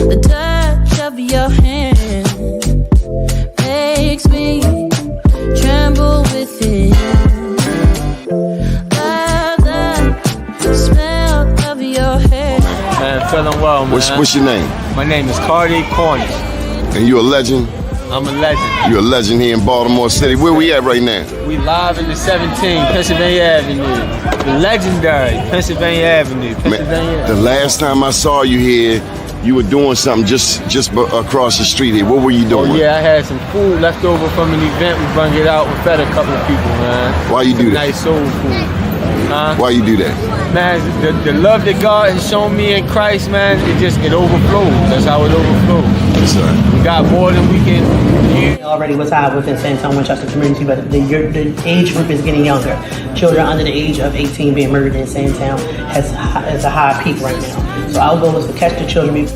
The touch of your hand makes me tremble within. Love the smell of your hair. Man, feeling well, man. What's your name? My name is Cardi Cornish. And you a legend? I'm a legend. You're a legend here in Baltimore City. Where we at right now? We live in the 17 Pennsylvania Avenue. The legendary Pennsylvania Avenue. Man, the last time I saw you here, you were doing something just across the street here. What were you doing? Oh yeah, I had some food left over from an event. We brung it out. We fed a couple of people, man. Why you do that? Nice soul food. Why you do that? Man, the love that God has shown me in Christ, man, it overflows. That's how it overflows. Yes, sir. We got more than we can use. Already was high within San Antonio, Winchester community, but the age group is getting younger. Children under the age of 18 being murdered in San Antonio has a high peak right now. So our goal is to catch the children. You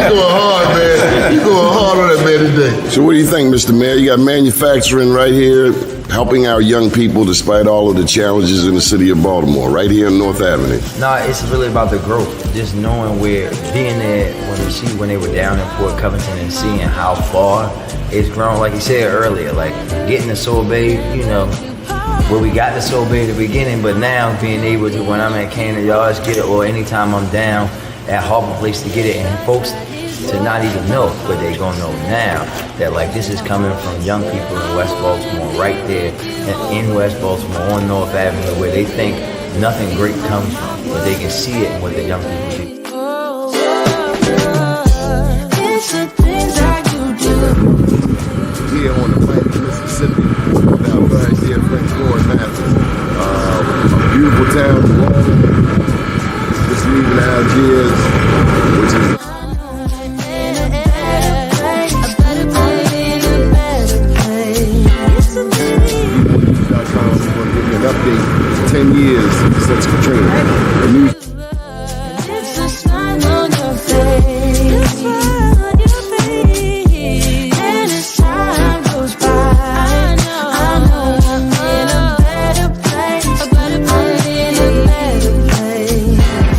going hard, man. You going hard on that man today. So what do you think, Mr. Mayor? You got manufacturing right here, helping our young people despite all of the challenges in the city of Baltimore, right here on North Avenue. No, it's really about the growth. Just knowing where, being there when they were down in Port Covington and seeing how far it's grown. Like you said earlier, like getting the sorbet, you know, where we got the sorbet at the beginning, but now being able to, when I'm at Cannon Yards, get it, or anytime I'm down at Harbor Place to get it, and folks to not even know, but they gonna know now that like this is coming from young people in West Baltimore, right there in West Baltimore on North Avenue, where they think nothing great comes from, but they can see it in what the young people do. Here on the plains of Mississippi, now right here, French Lord Mathis. A beautiful town, just leaving Algiers, which is an update 10 years since Katrina. The news.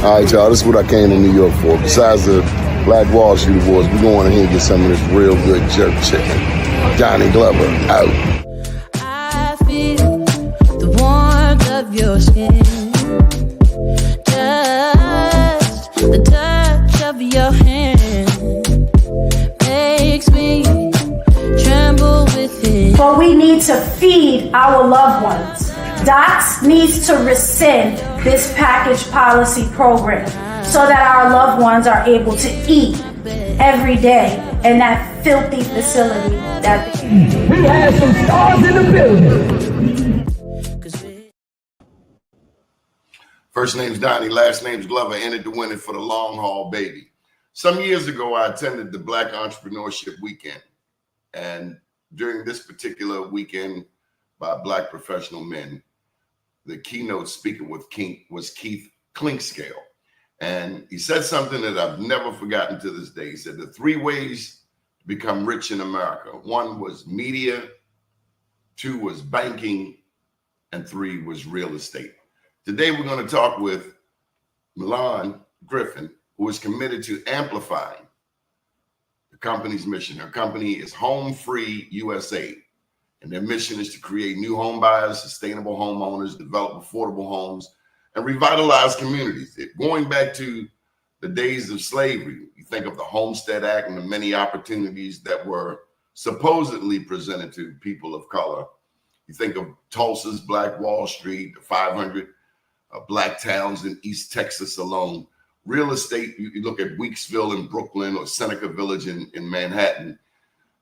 All right, y'all, this is what I came to New York for. Besides the Black Wall Street Awards, we're going in here and get some of this real good jerk chicken. Johnny Glover, out. I feel the warmth of your skin. Just the touch of your hand makes me tremble within. But we need to feed our loved ones. DOTS needs to rescind this package policy program so that our loved ones are able to eat every day in that filthy facility that we have some stars in the building. First name's Doni, last name's Glover, entered to win it for the long haul, baby. Some years ago, I attended the Black Entrepreneurship Weekend. And during this particular weekend by Black professional men, the keynote speaker was Keith Clinkscale. And he said something that I've never forgotten to this day. He said the 3 ways to become rich in America. 1 was media, 2 was banking, and 3 was real estate. Today, we're going to talk with Milan Griffin, who is committed to amplifying the company's mission. Her company is HomeFree-USA. And their mission is to create new home buyers, sustainable homeowners, develop affordable homes, and revitalize communities. Going back to the days of slavery, you think of the Homestead Act and the many opportunities that were supposedly presented to people of color. You think of Tulsa's Black Wall Street, the 500 black towns in East Texas alone. Real estate, you look at Weeksville in Brooklyn or Seneca Village in Manhattan.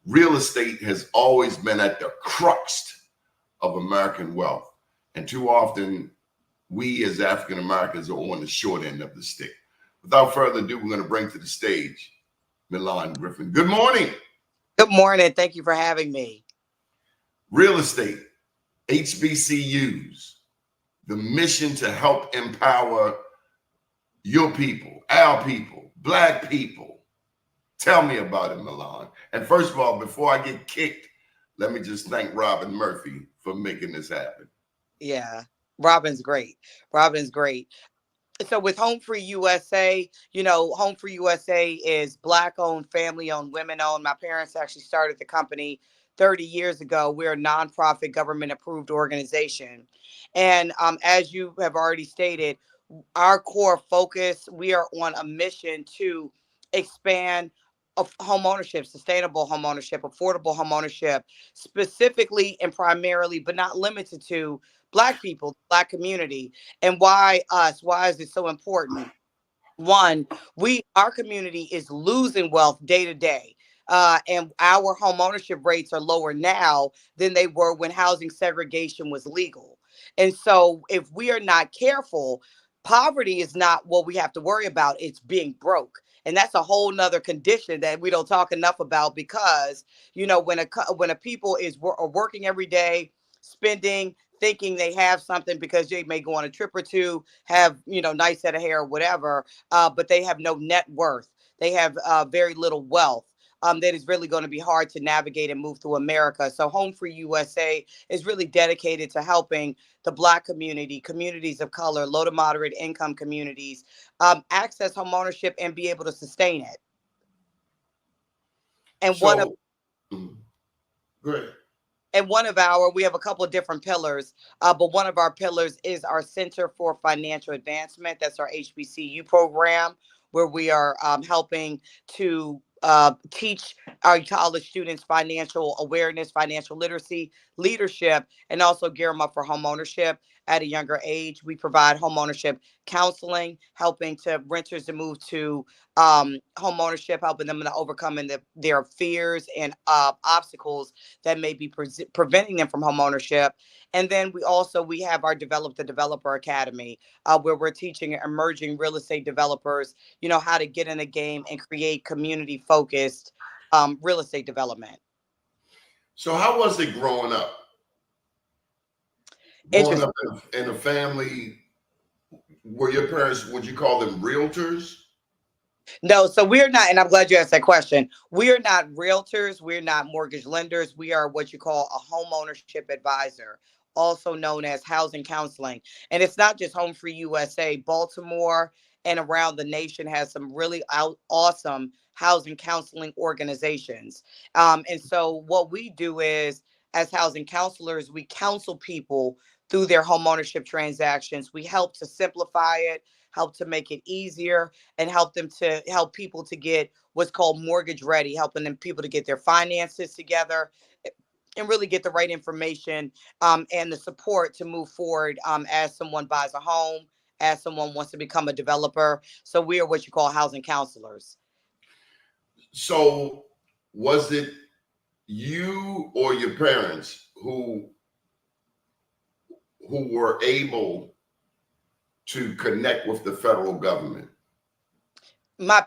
Real estate has always been at the crux of American wealth. And too often, we as African Americans are on the short end of the stick. Without further ado, we're going to bring to the stage Milan Griffin. Good morning. Good morning. Thank you for having me. Real estate, HBCUs, the mission to help empower your people, our people, Black people. Tell me about it, Milan. And first of all, before I get kicked, let me just thank Robin Murphy for making this happen. Yeah. Robin's great. Robin's great. So with HomeFree-USA, HomeFree-USA is Black owned, family owned, women owned. My parents actually started the company 30 years ago. We're a nonprofit government approved organization. And as you have already stated, our core focus, we are on a mission to expand of home ownership, sustainable home ownership, affordable home ownership, specifically and primarily, but not limited to Black people, Black community. And why us? Why is it so important? One, our community is losing wealth day to day. And our home ownership rates are lower now than they were when housing segregation was legal. And so if we are not careful, poverty is not what we have to worry about. It's being broke. And that's a whole nother condition that we don't talk enough about, because, when a people are working every day, spending, thinking they have something because they may go on a trip or two, have, nice set of hair or whatever, but they have no net worth. They have very little wealth. That is really going to be hard to navigate and move through America. So HomeFree-USA is really dedicated to helping the Black community, communities of color, low to moderate income communities, access home ownership and be able to sustain it. And Great. And we have a couple of different pillars, but one of our pillars is our Center for Financial Advancement. That's our HBCU program, where we are helping to teach our college students financial awareness, financial literacy, leadership, and also gear them up for home ownership at a younger age. We provide home ownership counseling, helping to renters to move to home ownership, helping them to overcome their fears and obstacles that may be preventing them from home ownership. And then we have our Develop the Developer Academy, where we're teaching emerging real estate developers, how to get in the game and create community focused real estate development. So how was it growing up? Growing up in a family, were your parents, would you call them realtors? No, so we're not, and I'm glad you asked that question. We are not realtors. We're not mortgage lenders. We are what you call a home ownership advisor, also known as housing counseling. And it's not just HomeFree-USA. Baltimore and around the nation has some really awesome housing counseling organizations. And so what we do is, as housing counselors, we counsel people through their home ownership transactions. We help to simplify it, help to make it easier, and help people to get what's called mortgage ready, helping them people to get their finances together and really get the right information and the support to move forward as someone buys a home, as someone wants to become a developer. So we are what you call housing counselors. So was it you or your parents who were able to connect with the federal government?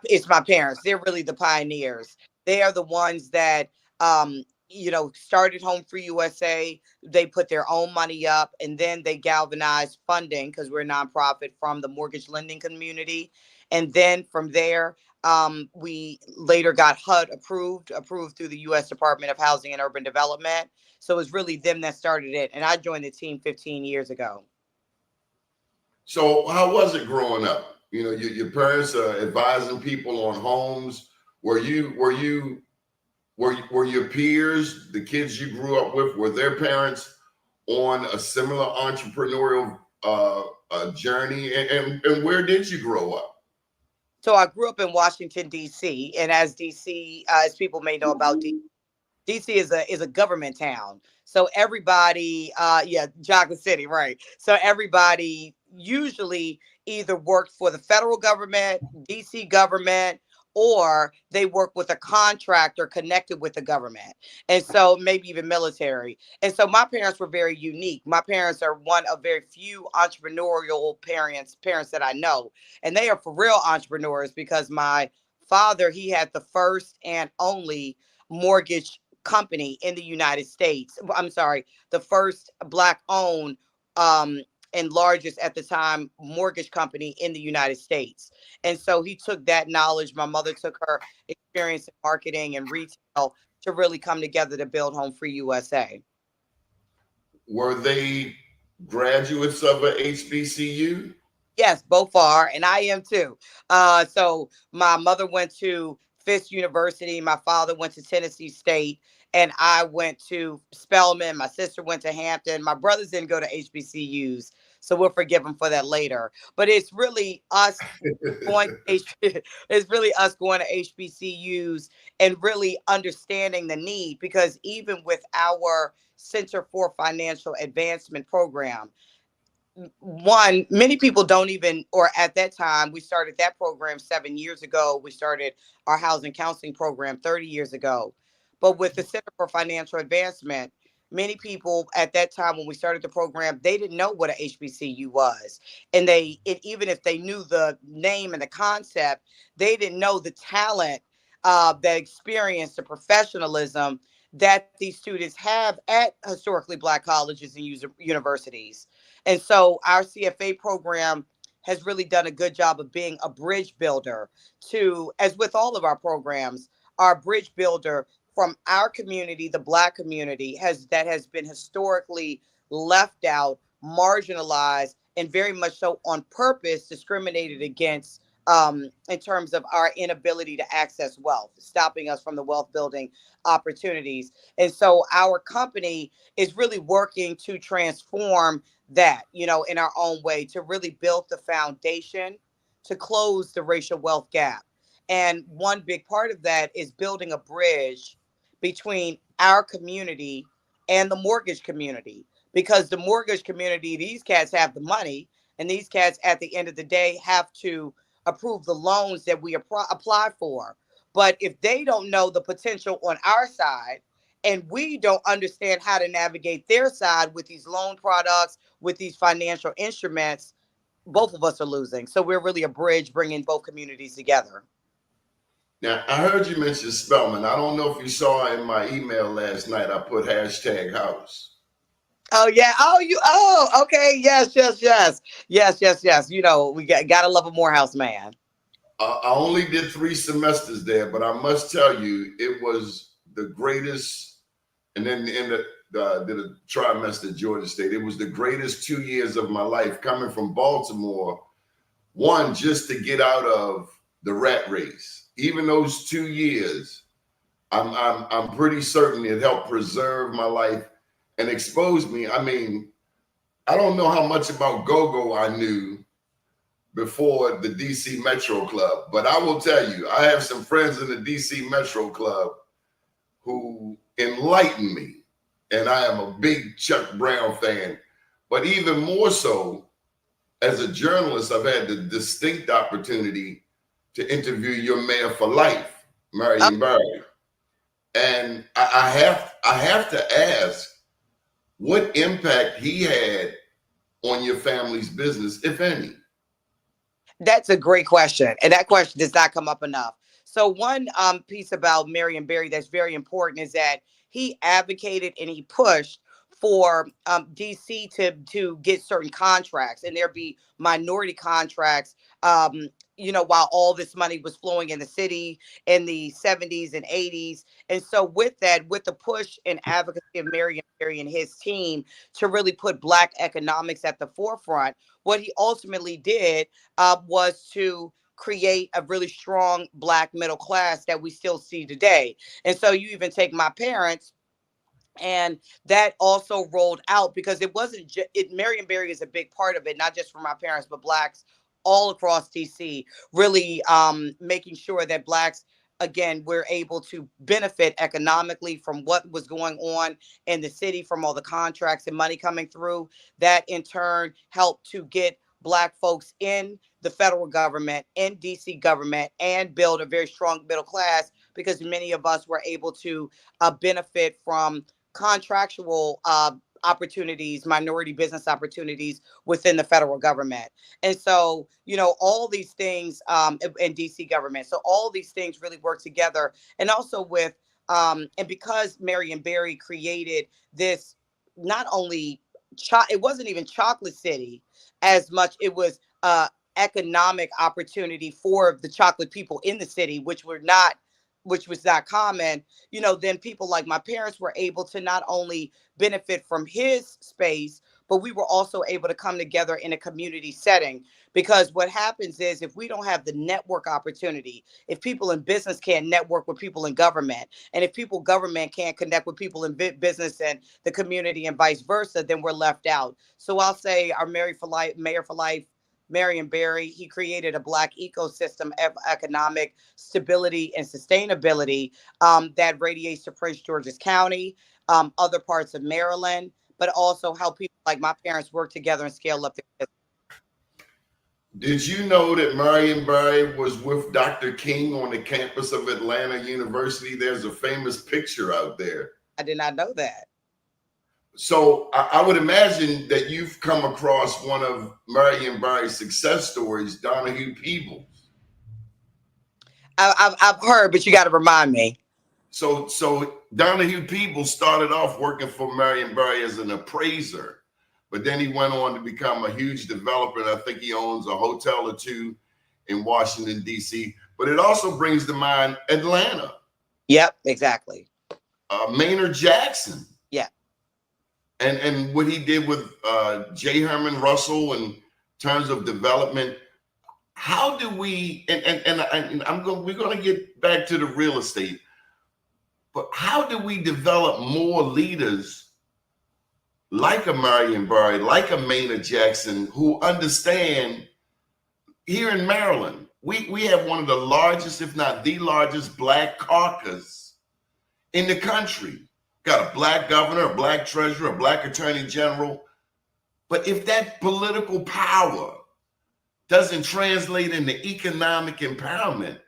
It's my parents. They're really the pioneers. They are the ones that started HomeFree-USA. They put their own money up, and then they galvanized funding, because we're a nonprofit, from the mortgage lending community. And then from there, we later got HUD approved through the U.S. Department of Housing and Urban Development. So it was really them that started it. And I joined the team 15 years ago. So how was it growing up? Your parents advising people on homes. Were your peers, the kids you grew up with, were their parents on a similar entrepreneurial journey? And where did you grow up? So I grew up in Washington, D.C. And as people may know about D.C. is a government town. So everybody, Chocolate City, right. So everybody usually either worked for the federal government, D.C. government, or they work with a contractor connected with the government. And so maybe even military. And so my parents were very unique. My parents are one of very few entrepreneurial parents that I know. And they are for real entrepreneurs, because my father, he had the first and only mortgage company in the United States. I'm sorry, the first Black owned and largest at the time mortgage company in the United States. And so he took that knowledge. My mother took her experience in marketing and retail to really come together to build Home Free USA. Were they graduates of a HBCU? Yes, both are, and I am too. So my mother went to Fisk University, my father went to Tennessee State, and I went to Spelman. My sister went to Hampton. My brothers didn't go to HBCUs, so we'll forgive them for that later. But it's really us going to it's really us going to HBCUs and really understanding the need, because even with our Center for Financial Advancement program, one, many people don't even, or at that time, we started that program 7 years ago. We started our housing counseling program 30 years ago. But with the Center for Financial Advancement, many people at that time when we started the program, they didn't know what a HBCU was. And even if they knew the name and the concept, they didn't know the talent, the experience, the professionalism that these students have at historically Black colleges and universities. And so our CFA program has really done a good job of being a bridge builder to, as with all of our programs, our bridge builder from our community, the Black community, has been historically left out, marginalized, and very much so on purpose discriminated against, in terms of our inability to access wealth, stopping us from the wealth building opportunities. And so our company is really working to transform that, in our own way, to really build the foundation to close the racial wealth gap. And one big part of that is building a bridge between our community and the mortgage community, because the mortgage community, these cats have the money, and these cats at the end of the day have to approve the loans that we apply for. But if they don't know the potential on our side, and we don't understand how to navigate their side with these loan products, with these financial instruments, both of us are losing. So we're really a bridge bringing both communities together. Now, I heard you mention Spelman. I don't know if you saw in my email last night, I put #house. Oh, yeah. Okay. Yes. We gotta love a Morehouse man. I only did 3 semesters there, but I must tell you, it was the greatest. And then did a trimester at Georgia State. It was the greatest 2 years of my life coming from Baltimore. One, just to get out of the rat race. Even those 2 years, I'm pretty certain it helped preserve my life and expose me. I mean, I don't know how much about go-go I knew before the DC Metro Club, but I will tell you, I have some friends in the DC Metro Club who enlightened me, and I am a big Chuck Brown fan. But even more so, as a journalist, I've had the distinct opportunity to interview your mayor for life, Marion Barry. And I have to ask what impact he had on your family's business, if any. That's a great question. And that question does not come up enough. So one piece about Marion Barry that's very important is that he advocated and he pushed for DC to get certain contracts, and there be minority contracts, while all this money was flowing in the city in the 70s and 80s. And so with that, with the push and advocacy of Marion Barry and his team to really put Black economics at the forefront, what he ultimately did was to create a really strong Black middle class that we still see today. And so you even take my parents, and that also rolled out because it wasn't Marion Barry is a big part of it, not just for my parents, but Blacks all across DC, really making sure that Blacks, again, we're able to benefit economically from what was going on in the city, from all the contracts and money coming through. That in turn helped to get Black folks in the federal government, in DC government, and build a very strong middle class, because many of us were able to benefit from contractual opportunities, minority business opportunities within the federal government. And so, all these things in DC government. So all these things really work together. And also with, and because Marion Barry created this, not only, it wasn't even Chocolate City as much, it was economic opportunity for the chocolate people in the city, which were not which was not common, then people like my parents were able to not only benefit from his space, but we were also able to come together in a community setting. Because what happens is if we don't have the network opportunity, if people in business can't network with people in government, and if people government can't connect with people in business and the community and vice versa, then we're left out. So I'll say our Mayor for Life, Marion Barry, he created a Black ecosystem of economic stability and sustainability that radiates to Prince George's County, other parts of Maryland, but also how people like my parents work together and scale up their business. Did you know that Marion Barry was with Dr. King on the campus of Atlanta University? There's a famous picture out there. I did not know that. So I would imagine that you've come across one of Marion Barry's success stories, Donahue Peebles. I've heard, but you got to remind me. So Donahue Peebles started off working for Marion Barry as an appraiser, but then he went on to become a huge developer. And I think he owns a hotel or two in Washington, D.C. But it also brings to mind Atlanta. Yep, exactly. Maynard Jackson. Yeah. And what he did with J. Herman Russell in terms of development. How do we, we're going to get back to the real estate, but how do we develop more leaders like a Marion Barry, like a Maynard Jackson, who understand? Here in Maryland, we have one of the largest, if not the largest, Black caucus in the country. Got a Black governor, a Black treasurer, a Black attorney general. But if that political power doesn't translate into economic empowerment,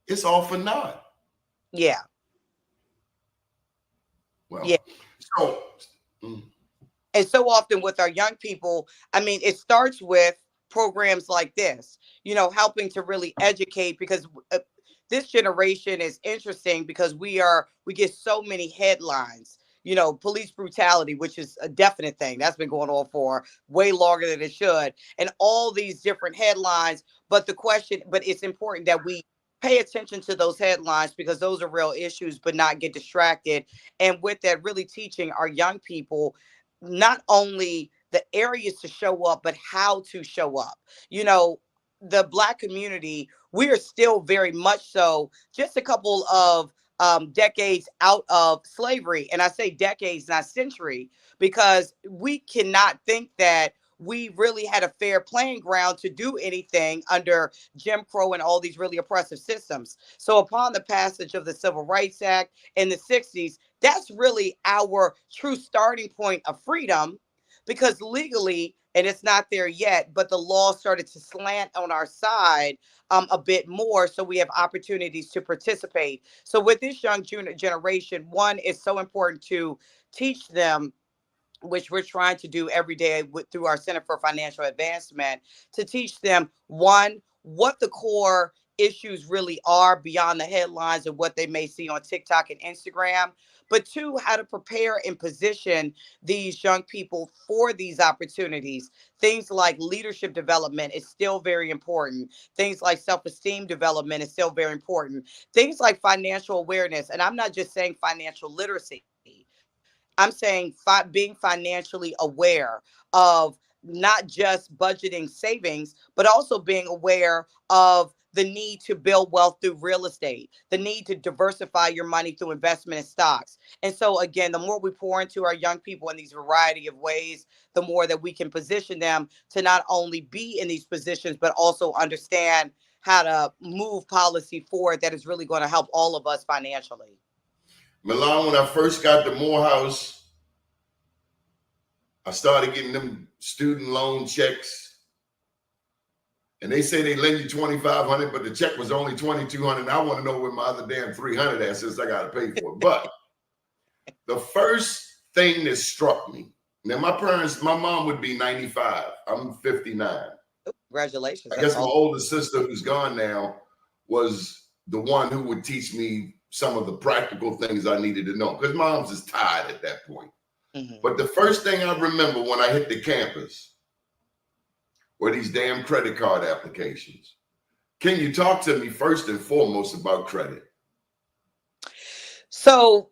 it's all for naught. Yeah. Well, yeah. So, and so often with our young people, I mean, it starts with programs like this, helping to really educate, because this generation is interesting because we get so many headlines, police brutality, which is a definite thing that's been going on for way longer than it should, and all these different headlines. But it's important that we pay attention to those headlines, because those are real issues, but not get distracted. And with that, really teaching our young people not only the areas to show up, but how to show up. The Black community, we are still very much so just a couple of decades out of slavery. And I say decades, not century, because we cannot think that we really had a fair playing ground to do anything under Jim Crow and all these really oppressive systems. So upon the passage of the Civil Rights Act in the 60s, that's really our true starting point of freedom, because legally, and it's not there yet, but the law started to slant on our side a bit more, so we have opportunities to participate. So with this young generation, one, is so important to teach them, which we're trying to do every day through our Center for Financial Advancement, to teach them, one, what the core issues really are beyond the headlines and what they may see on TikTok and Instagram, but two, how to prepare and position these young people for these opportunities. Things like leadership development is still very important. Things like self-esteem development is still very important. Things like financial awareness, and I'm not just saying financial literacy. I'm saying being financially aware of not just budgeting savings, but also being aware of the need to build wealth through real estate, the need to diversify your money through investment in stocks. And so again, the more we pour into our young people in these variety of ways, the more that we can position them to not only be in these positions, but also understand how to move policy forward that is really going to help all of us financially. Milan, when I first got to Morehouse, I started getting them student loan checks. And they say they lend you $2,500, but the check was only $2,200. I want to know where my other damn $300 at, since I got to pay for it. But the first thing that struck me, now my mom would be 95. I'm 59. Congratulations. I guess my older sister, who's gone now, was the one who would teach me some of the practical things I needed to know, because mom's is tired at that point. Mm-hmm. But the first thing I remember when I hit the campus were these damn credit card applications. Can you talk to me first and foremost about credit? So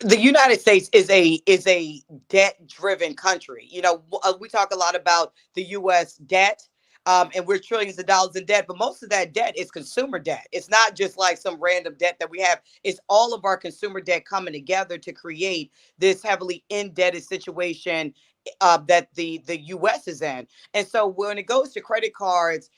the United States is a debt driven country. You know, we talk a lot about the U.S. debt, and we're trillions of dollars in debt, but most of that debt is consumer debt. It's not just like some random debt that we have. It's all of our consumer debt coming together to create this heavily indebted situation that the U.S. is in. And so when it goes to credit cards,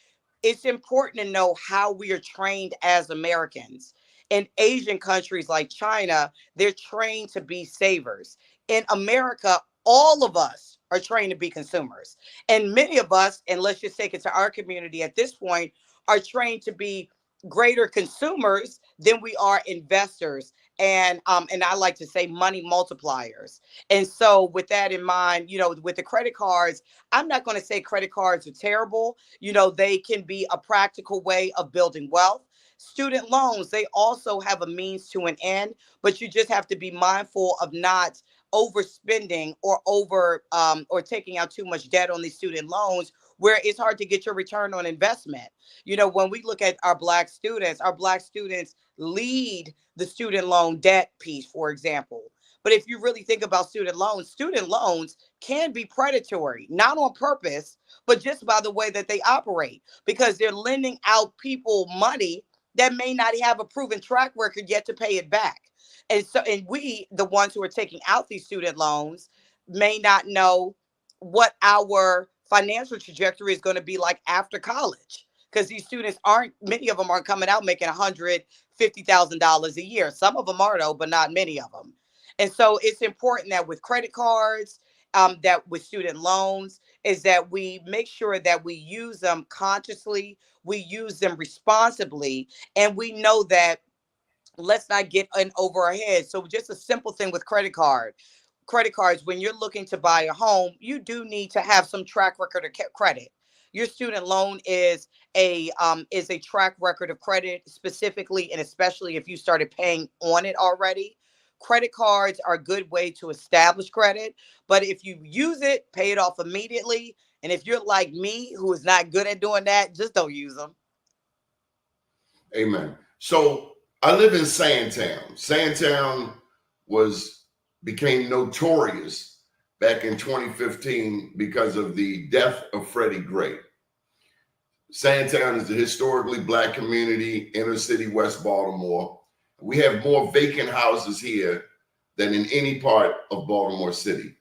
it's important to know how we are trained as Americans. In Asian countries like China, they're trained to be savers. In America, all of us are trained to be consumers. And many of us, and let's just take it to our community at this point, are trained to be greater consumers than we are investors. And I like to say money multipliers. And so with that in mind, you know, with the credit cards, I'm not going to say credit cards are terrible. You know, they can be a practical way of building wealth. Student loans, they also have a means to an end, but you just have to be mindful of not overspending or taking out too much debt on these student loans where it's hard to get your return on investment. You know, when we look at our black students lead the student loan debt piece, for example. But if you really think about student loans can be predatory, not on purpose, but just by the way that they operate, because they're lending out people money that may not have a proven track record yet to pay it back. And we, the ones who are taking out these student loans, may not know what our financial trajectory is going to be like after college. Because these students many of them aren't coming out making $150,000 a year. Some of them are though, but not many of them. And so it's important that with credit cards, that with student loans, is that we make sure that we use them consciously, we use them responsibly, and we know that let's not get in over our heads. So just a simple thing with credit cards, when you're looking to buy a home, you do need to have some track record of credit. Your student loan is a track record of credit, specifically and especially if you started paying on it already. Credit cards are a good way to establish credit, but if you use it, pay it off immediately. And if you're like me, who is not good at doing that, just don't use them. Amen. So I live in Sandtown. Sandtown became notorious back in 2015 because of the death of Freddie Gray. Sandtown is a historically Black community, inner city West Baltimore. We have more vacant houses here than in any part of Baltimore City.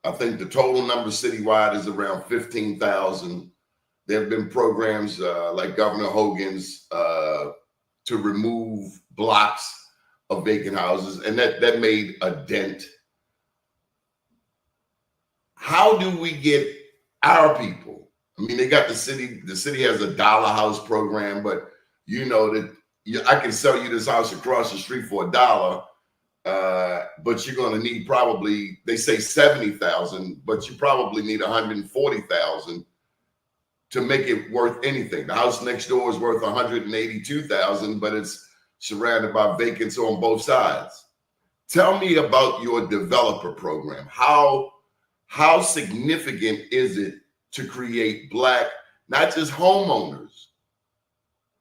I think the total number citywide is around 15,000. There have been programs like Governor Hogan's to remove blocks of vacant houses, and that made a dent. How do we get our people? I mean, they got the city has a dollar house program, but you know that I can sell you this house across the street for $1, but you're going to need probably, they say 70,000, but you probably need 140,000 to make it worth anything. The house next door is worth 182,000, but it's surrounded by vacants on both sides. Tell me about your developer program. How significant is it to create Black, not just homeowners,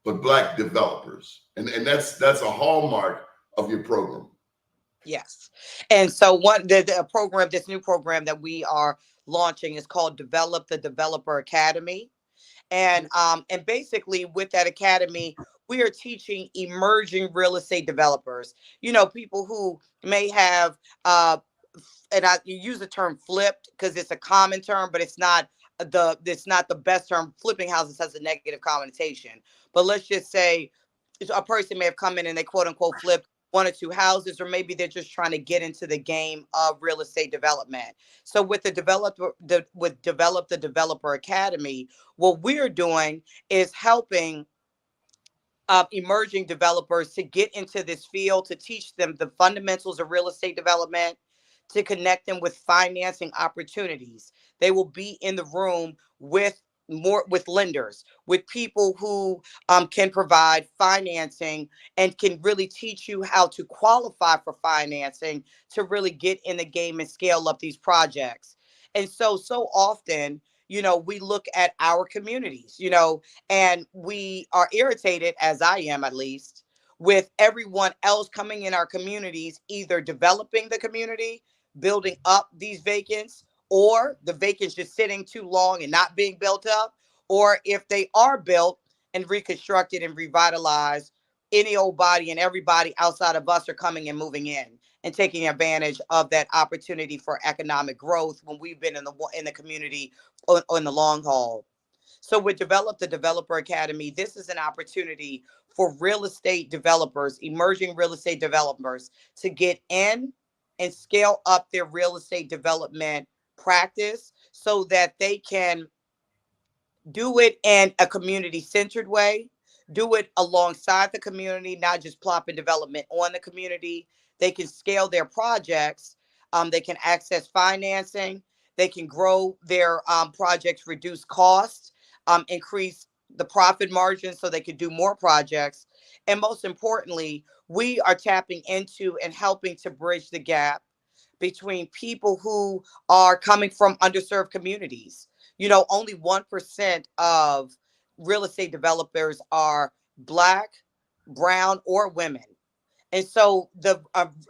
but Black developers? And that's a hallmark of your program. Yes. And so this new program that we are launching is called Develop the Developer Academy. And basically with that academy, we are teaching emerging real estate developers, you know, people who may have, you use the term flipped because it's a common term, but it's not the best term. Flipping houses has a negative connotation. But let's just say a person may have come in and they quote unquote flipped 1 or 2 houses, or maybe they're just trying to get into the game of real estate development. So with Develop the Developer Academy, what we're doing is helping emerging developers to get into this field, to teach them the fundamentals of real estate development, to connect them with financing opportunities. They will be in the room with lenders, with people who can provide financing and can really teach you how to qualify for financing to really get in the game and scale up these projects. And so often, we look at our communities, and we are irritated, as I am at least, with everyone else coming in our communities, either developing the community, building up these vacants, or the vacants just sitting too long and not being built up, or if they are built and reconstructed and revitalized, any old body and everybody outside of us are coming and moving in and taking advantage of that opportunity for economic growth when we've been in the community on the long haul. So with Develop the Developer Academy, this is an opportunity for real estate developers, emerging real estate developers, to get in and scale up their real estate development practice so that they can do it in a community-centered way, do it alongside the community, not just plopping development on the community. They can scale their projects. They can access financing. They can grow their projects, reduce costs, increase the profit margin so they can do more projects. And most importantly, we are tapping into and helping to bridge the gap between people who are coming from underserved communities. Only 1% of real estate developers are Black, brown, or women. And so the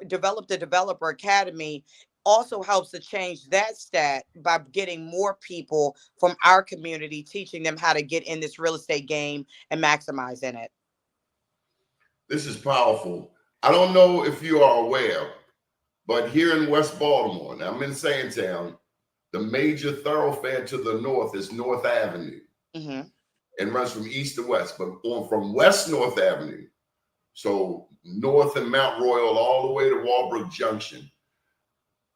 Develop the Developer Academy also helps to change that stat by getting more people from our community, teaching them how to get in this real estate game and maximize in it. This is powerful. I don't know if you are aware, but here in West Baltimore, now I'm in Sandtown, the major thoroughfare to the north is North Avenue, and runs from east to west. But from West North Avenue, so north and Mount Royal, all the way to Walbrook Junction,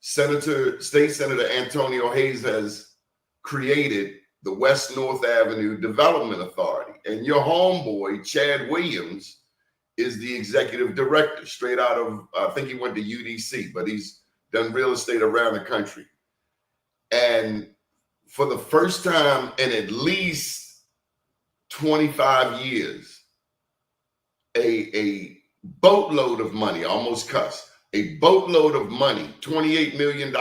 State Senator Antonio Hayes has created the West North Avenue Development Authority. And your homeboy, Chad Williams, is the executive director, straight out of, I think he went to UDC, but he's done real estate around the country. And for the first time in at least 25 years, a boatload of money, almost cuss, a boatload of money, $28 million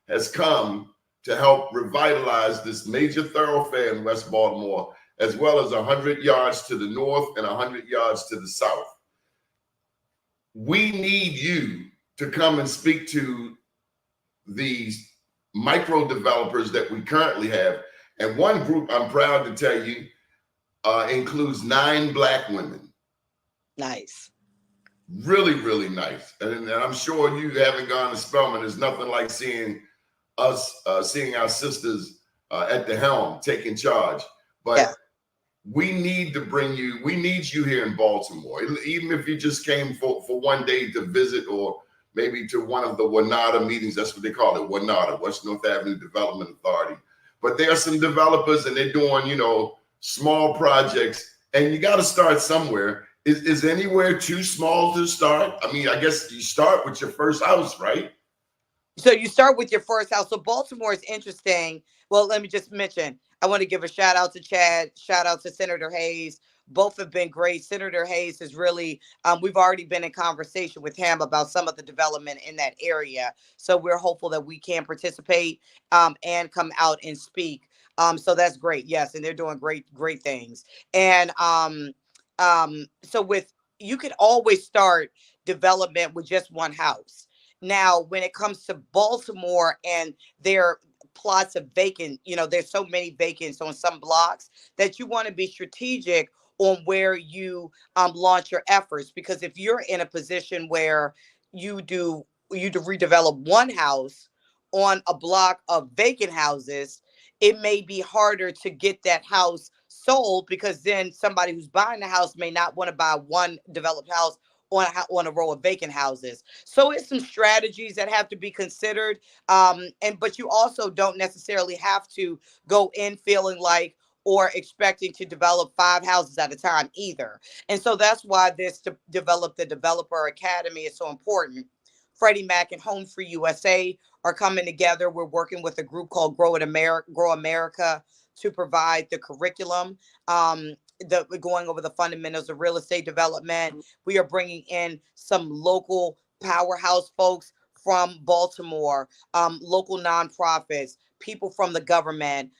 has come to help revitalize this major thoroughfare in West Baltimore, as well as 100 yards to the north and 100 yards to the south. We need you to come and speak to these micro developers that we currently have. And one group, I'm proud to tell you, includes 9 Black women. Nice. Really, really nice. And I'm sure you haven't gone to Spelman. There's nothing like seeing us, seeing our sisters at the helm, taking charge. But yeah, we need to bring you, we need you here in Baltimore. Even if you just came for one day to visit, or maybe to one of the WNADA meetings, that's what they call it, WNADA, West North Avenue Development Authority. But there are some developers and they're doing, small projects, and you got to start somewhere. Is anywhere too small to start? I mean, I guess you start with your first house, right? So you start with your first house. So Baltimore is interesting. Well, let me just mention, I want to give a shout out to Chad, shout out to Senator Hayes. Both have been great. Senator Hayes is really, we've already been in conversation with him about some of the development in that area. So we're hopeful that we can participate and come out and speak. So that's great. Yes. And they're doing great things. And so you could always start development with just one house. Now, when it comes to Baltimore and their plots of vacant, there's so many vacants on some blocks that you want to be strategic on where you launch your efforts. Because if you're in a position where you redevelop one house on a block of vacant houses, it may be harder to get that house sold, because then somebody who's buying the house may not want to buy one developed house on a row of vacant houses. So it's some strategies that have to be considered. But you also don't necessarily have to go in feeling like or expecting to develop 5 houses at a time either. And so that's why this Develop the Developer Academy is so important. Freddie Mac and HomeFree-USA are coming together. We're working with a group called Grow America to provide the curriculum. We're going over the fundamentals of real estate development. We are bringing in some local powerhouse folks from Baltimore, local nonprofits, people from the government,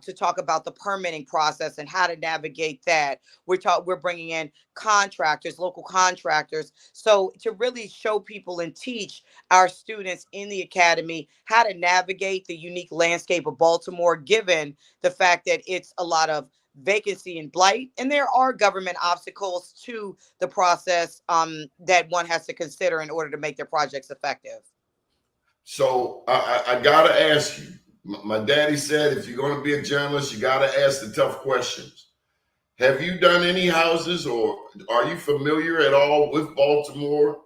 to talk about the permitting process and how to navigate that. We're bringing in contractors, local contractors, so to really show people and teach our students in the academy how to navigate the unique landscape of Baltimore, given the fact that it's a lot of vacancy and blight, and there are government obstacles to the process that one has to consider in order to make their projects effective. So I gotta ask you. My daddy said, if you're going to be a journalist, you got to ask the tough questions. Have you done any houses, or are you familiar at all with Baltimore?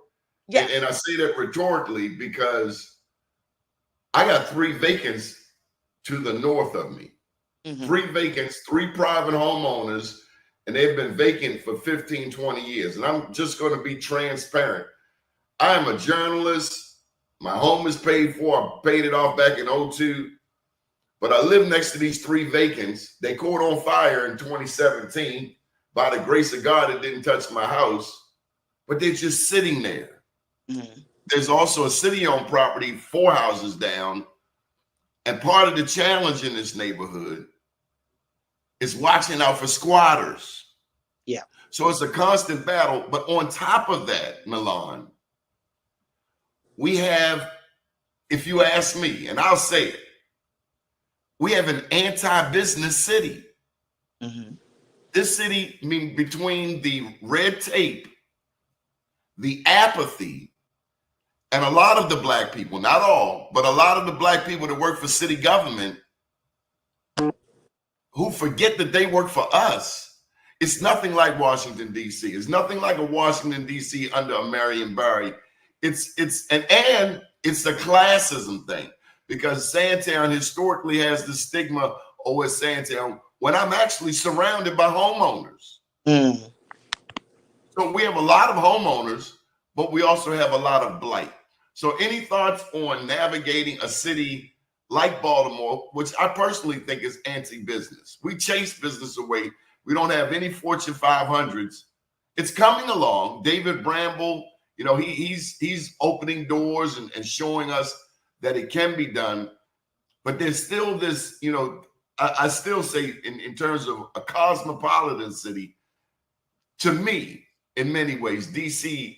Yes. And I say that rhetorically because I got 3 vacants to the north of me. 3 vacants, 3 private homeowners, and they've been vacant for 15, 20 years. And I'm just going to be transparent. I am a journalist. My home is paid for. I paid it off back in 2002. But I live next to these 3 vacants. They caught on fire in 2017. By the grace of God, it didn't touch my house, but they're just sitting there. There's also a city-owned property 4 houses down. And part of the challenge in this neighborhood is watching out for squatters. Yeah. So it's a constant battle. But on top of that, Milan, we have, if you ask me, and I'll say it, we have an anti-business city. This city, I mean, between the red tape, the apathy, and a lot of the Black people, not all, but a lot of the Black people that work for city government who forget that they work for us. It's nothing like Washington, D.C. It's nothing like a Washington, D.C. under a Marion Barry. It's the classism thing. Because Sandtown historically has the stigma, oh, it's Sandtown, when I'm actually surrounded by homeowners. So we have a lot of homeowners, but we also have a lot of blight. So any thoughts on navigating a city like Baltimore, which I personally think is anti-business? We chase business away. We don't have any Fortune 500s. It's coming along. David Bramble, you know, he's opening doors and showing us that it can be done, but there's still this, you know, I still say in terms of a cosmopolitan city, to me, in many ways, DC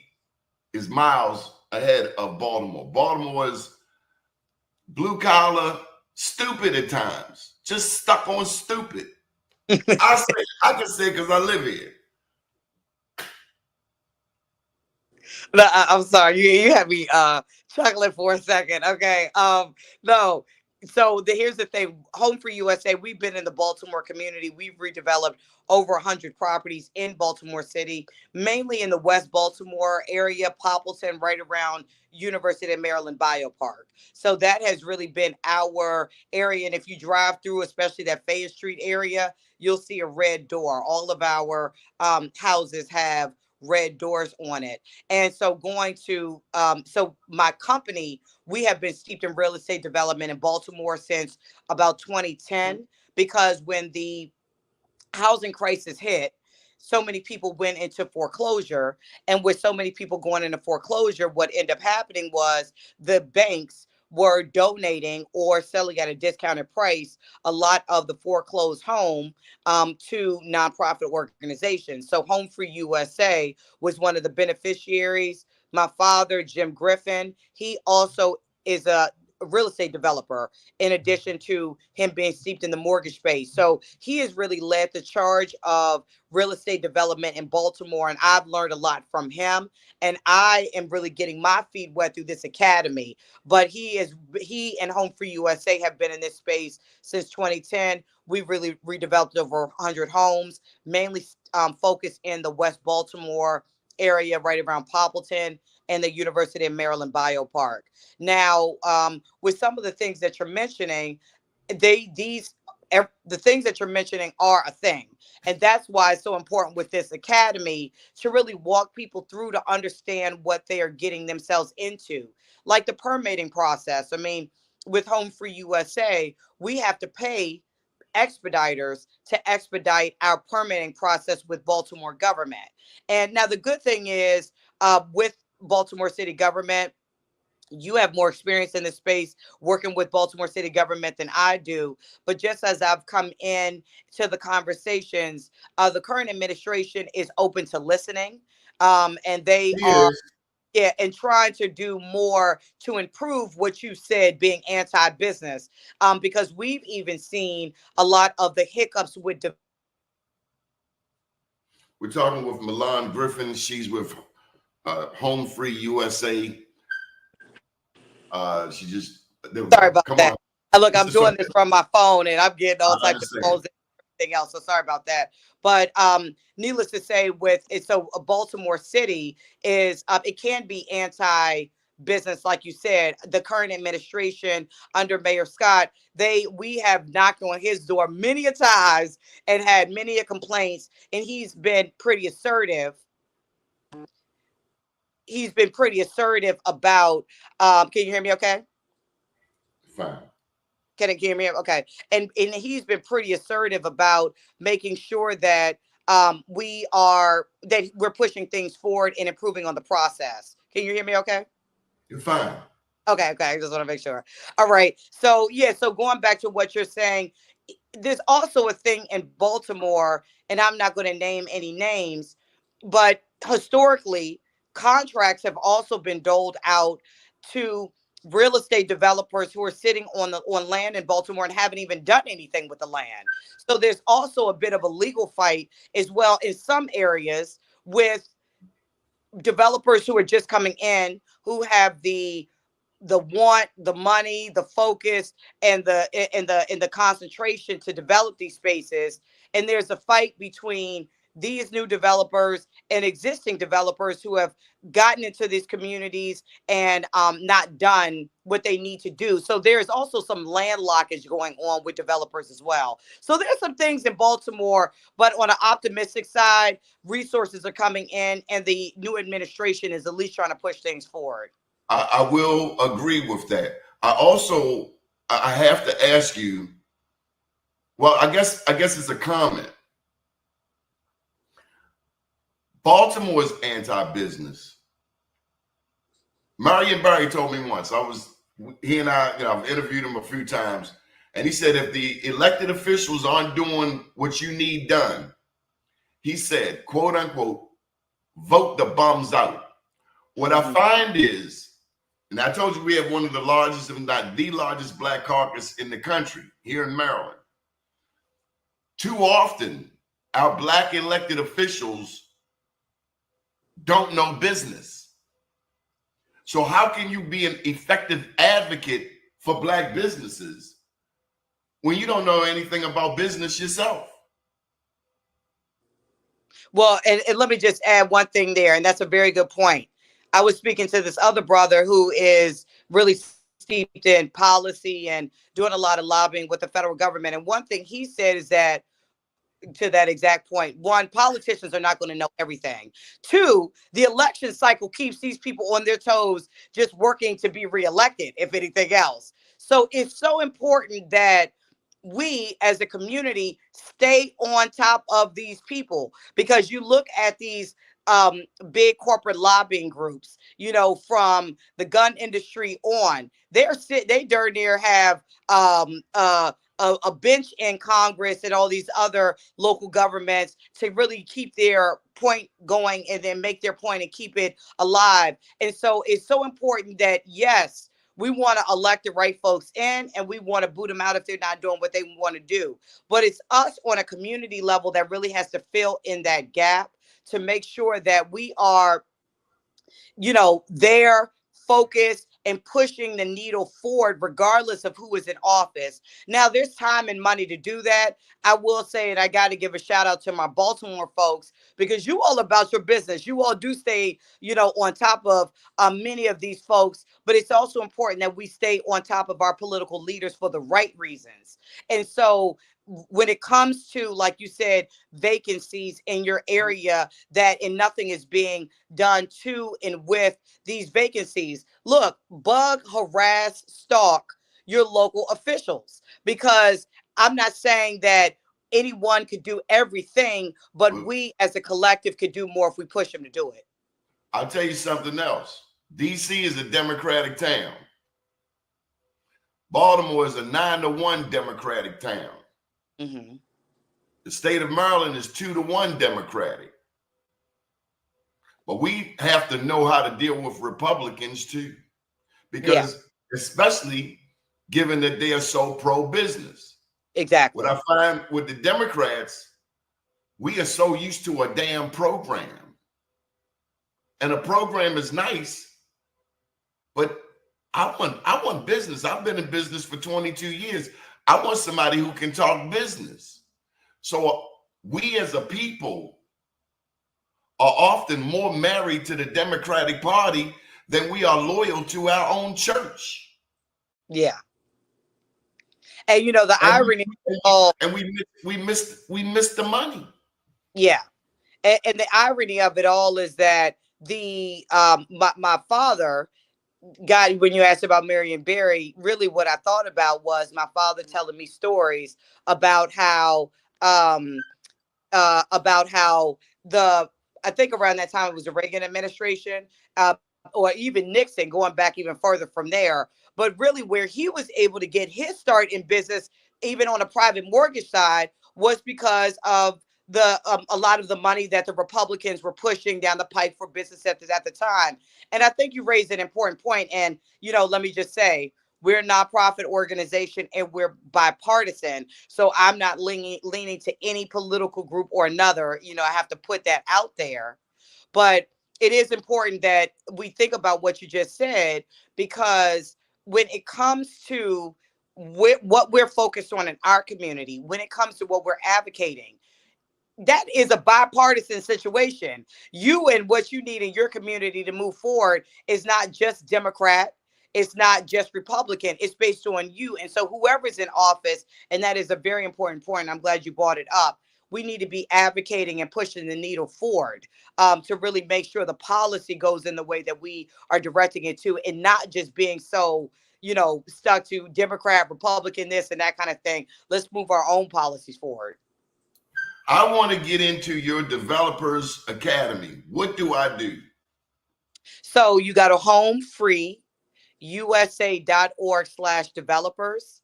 is miles ahead of Baltimore. Baltimore is blue collar, stupid at times, just stuck on stupid. I can say because I live here. No, I'm sorry. You had me chuckling for a second. Okay. No. So here's the thing. HomeFree-USA, we've been in the Baltimore community. We've redeveloped over 100 properties in Baltimore City, mainly in the West Baltimore area, Poppleton, right around University of Maryland Biopark. So that has really been our area. And if you drive through, especially that Fayette Street area, you'll see a red door. All of our houses have red doors on it. And so so my company, we have been steeped in real estate development in Baltimore since about 2010, because when the housing crisis hit, so many people went into foreclosure. And with so many people going into foreclosure, what ended up happening was the banks were donating or selling at a discounted price a lot of the foreclosed home to nonprofit organizations. So HomeFree-USA was one of the beneficiaries. My father, Jim Griffin, he also is a real estate developer, in addition to him being steeped in the mortgage space. So he has really led the charge of real estate development in Baltimore, and I've learned a lot from him. And I am really getting my feet wet through this academy. But he and HomeFree-USA have been in this space since 2010. We've really redeveloped over 100 homes, mainly focused in the West Baltimore area, right around Poppleton and the University of Maryland Biopark. Now, with some of the things that you're mentioning, the things that you're mentioning are a thing. And that's why it's so important with this academy to really walk people through to understand what they are getting themselves into. Like the permitting process. I mean, with HomeFree-USA, we have to pay expediters to expedite our permitting process with Baltimore government. And now the good thing is with Baltimore city government, You have more experience in this space working with Baltimore City government than I do. But just as I've come in to the conversations, the current administration is open to listening. And they He are, is. yeah, and trying to do more to improve what you said, being anti-business. Because we've even seen a lot of the hiccups with We're talking with Milan Griffin. She's with HomeFree-USA. She just sorry about come that. on. Look, This I'm is doing okay. this from my phone and I'm getting all I types of understand. calls and everything else. So sorry about that. But needless to say, with it, so Baltimore City is it can be anti-business, like you said. The current administration under Mayor Scott, we have knocked on his door many a times and had many a complaints, and he's been pretty assertive. He's been pretty assertive about. Can you hear me? Okay. Fine. Can it hear me? Okay. And he's been pretty assertive about making sure that we're pushing things forward and improving on the process. Can you hear me okay? You're fine. Okay, I just want to make sure. All right. So yeah, so going back to what you're saying, there's also a thing in Baltimore, and I'm not going to name any names, but historically, contracts have also been doled out to real estate developers who are sitting on land in Baltimore and haven't even done anything with the land. So there's also a bit of a legal fight as well in some areas with developers who are just coming in who have the want, the money, the focus, and the concentration to develop these spaces. And there's a fight between these new developers and existing developers who have gotten into these communities and not done what they need to do. So there's also some land lockage going on with developers as well. So there's some things in Baltimore, but on an optimistic side, resources are coming in and the new administration is at least trying to push things forward. I will agree with that. I have to ask you. Well, I guess it's a comment. Baltimore is anti-business. Marion Barry told me once. He and I, I've interviewed him a few times, and he said if the elected officials aren't doing what you need done, he said, quote unquote, vote the bums out. What I find is, and I told you we have one of the largest, if not the largest, black caucus in the country here in Maryland. Too often, our black elected officials don't know business. So how can you be an effective advocate for black businesses when you don't know anything about business yourself? Well, and let me just add one thing there, and that's a very good point. I was speaking to this other brother who is really steeped in policy and doing a lot of lobbying with the federal government. And one thing he said is that, to that exact point, one, politicians are not going to know everything. Two, the election cycle keeps these people on their toes, just working to be reelected, if anything else. So it's so important that we as a community stay on top of these people, because you look at these big corporate lobbying groups, from the gun industry on, they darn near have a bench in Congress and all these other local governments to really keep their point going and then make their point and keep it alive. And so it's so important that, yes, we want to elect the right folks in and we want to boot them out if they're not doing what they want to do. But it's us on a community level that really has to fill in that gap to make sure that we are, there, focused, and pushing the needle forward, regardless of who is in office. Now, there's time and money to do that. I will say, and I got to give a shout out to my Baltimore folks, because you all about your business. You all do stay, on top of many of these folks, but it's also important that we stay on top of our political leaders for the right reasons. And so when it comes to, like you said, vacancies in your area and nothing is being done to and with these vacancies, look, bug, harass, stalk your local officials, because I'm not saying that anyone could do everything, but we as a collective could do more if we push them to do it. I'll tell you something else. DC is a Democratic town. Baltimore is a 9-1 Democratic town. Mm-hmm. The state of Maryland is 2-1 Democratic. But we have to know how to deal with Republicans too, because especially given that they are so pro-business. Exactly. What I find with the Democrats, we are so used to a damn program. And a program is nice, but I want business. I've been in business for 22 years. I want somebody who can talk business. So we as a people are often more married to the Democratic Party than we are loyal to our own church. Yeah. And you know, the irony we missed the money. Yeah. And the irony of it all is that the my father, God, when you asked about Marion Barry, really what I thought about was my father telling me stories about how I think around that time it was the Reagan administration, or even Nixon, going back even further from there. But really where he was able to get his start in business, even on a private mortgage side, was because of the a lot of the money that the Republicans were pushing down the pike for business sectors at the time. And I think you raised an important point. And, you know, let me just say, we're a nonprofit organization and we're bipartisan. So I'm not leaning to any political group or another. You know, I have to put that out there. But it is important that we think about what you just said, because when it comes to what we're focused on in our community, when it comes to what we're advocating, that is a bipartisan situation. You and what you need in your community to move forward is not just Democrat. It's not just Republican. It's based on you. And so whoever's in office, and that is a very important point. I'm glad you brought it up. We need to be advocating and pushing the needle forward to really make sure the policy goes in the way that we are directing it to, and not just being so, you know, stuck to Democrat, Republican, this and that kind of thing. Let's move our own policies forward. I want to get into your Developers Academy. What do I do? So you got to HomeFree-USA.org/developers,